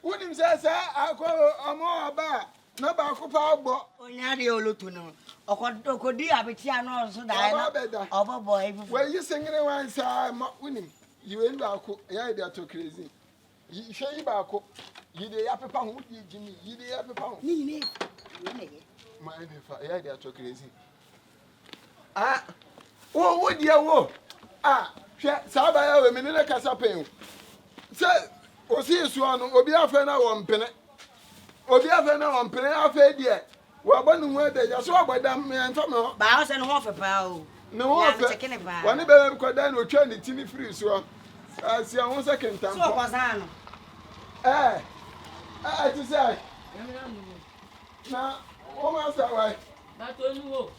Unim says, I call a more about no back power. Onyari olutuno. Okodi abetiano so da obo boy. Well, you singing one side, winning. You end up, yeah, they are too crazy. You say back, you the upper pound, Jimmy, you the upper pound. My yeah, they are too crazy. Ah, oh, what dear wo? Ah, Sabaya, women in a casapen. Say, o see you one, Obi Afena one penny. Obi Afena one penny, I fed yet. Well, one word they just saw by them and Tomo. Bows and half a pound. No, one of them could then return the tinny free, so I see 1 second time. So was I. I just say, now, almost that way. Not only walk.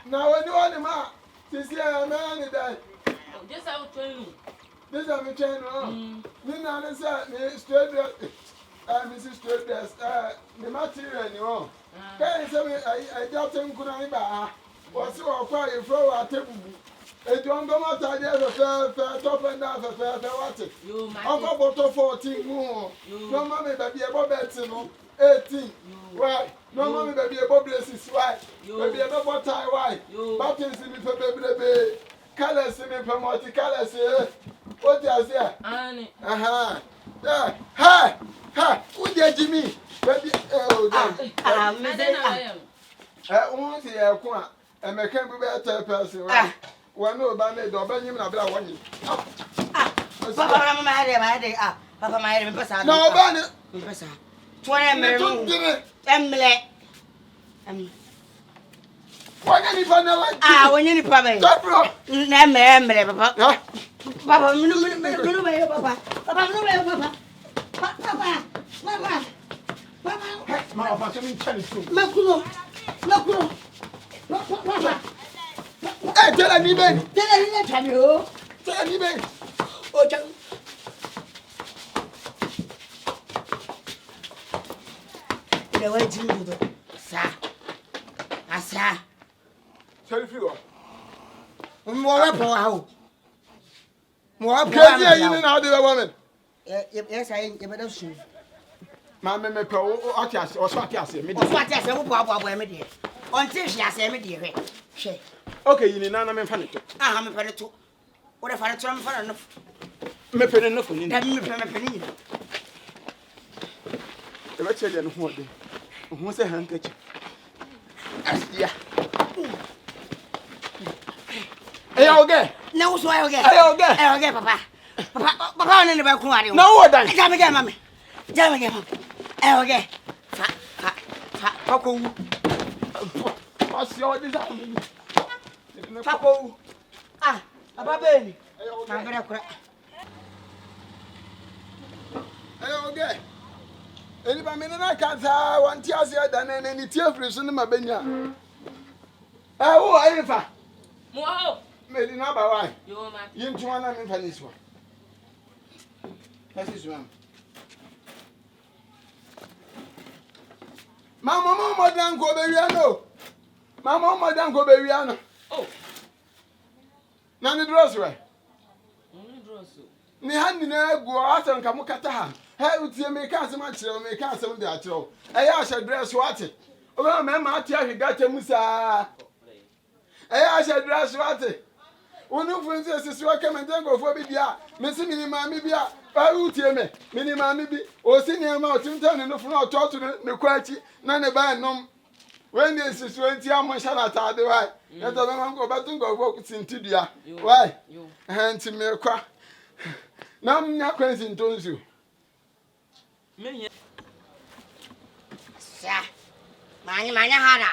Now, when you want him out, this year, a man died. Just out to you. This is a channel. Then I said, straight dress, Mrs. Straight dress, the material, you know. Can you say, I got him could I buy? What's your fire throw our table? A don't go out there for top and down for fair water. You might have a bottle 14 more. No mommy, baby, about Betson, 18. Why? No mommy, baby, about blesses. Why? Baby, about tie white. Buttons in me for baby, colors in me for multicolors. What does that? Annie. Aha. Ha! Ha! Who did Jimmy? Baby, oh, I won't see a quack. And I can't be better person. One no bandit or Benjamin about 1 year. Papa, my dear, No, Banner. 20 minutes. Why can't you find out? Ah, when you probably. Papa. Papa, tell anybody. Tell you. Tell anybody. Oh, John. The way to do, sir. Asa. Tell you. More power. More Can you know the woman? Yes, I ain't given us. Mamma, me pro or cast or swat cast. What I said, Papa, my dear. Until she has a dear. Okay, you need none of me funny. I am a penny too. What if I try for enough? Me penny enough for you. Penny. The wretched and what day. Who's a handkerchief? Yeah. Hey, okay. No, so I'll get. I'll get, Papa. Papa, in the back. No, what done? Jam again, Mammy. Jam again. I'll get. Paco. What's your design? Paco. Ah, a baby. I'm going to cry. Okay. Anybody mean I can't have 1 tears here than any tear free in my benya. Oh, I never. Whoa! Made in our wine. You into one and finish one. That is one. Mamma, don't go Beriano. Mamma, don't go Beriano. Oh, none the draws right. only draws. Nihandi go out and come Kataha. Hey, would you make us much? Make us on the atro. I shall dress what? Oh, Mamma, he got a musa. I shall dress what? One of us is welcome and then go for Bibia. Missing Minima Bibia. I will tell me. Minima Bibi. Or senior mountain and no floor talk to the quality. None about no. When this is 20 hours, shall I tell the right? Let the man go back to go walk into the why? Hand to me a crack. Now, I'm not crazy in tones you. Sir, my Hana.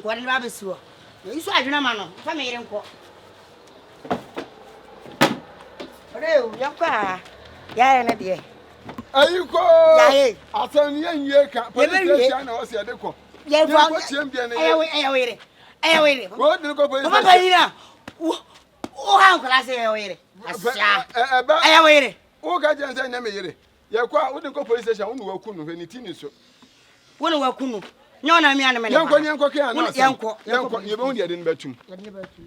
What in Rabbit's war? You saw I do not know. Family and co. Oh, your car. Yeah, and a dear. Are you call? I'll tell you, you can't put it on us at the call. Yeah, I wait. What do you go for? Oh, how can I say I wait? I wait. Oh, God, and name it. You're quite wouldn't go police station. Only will come when it is so. One will come. Nyo na mi ane me. Yanko ke ana. Yanko. Yanko, you be on the betum. Yɛde ne ba tu.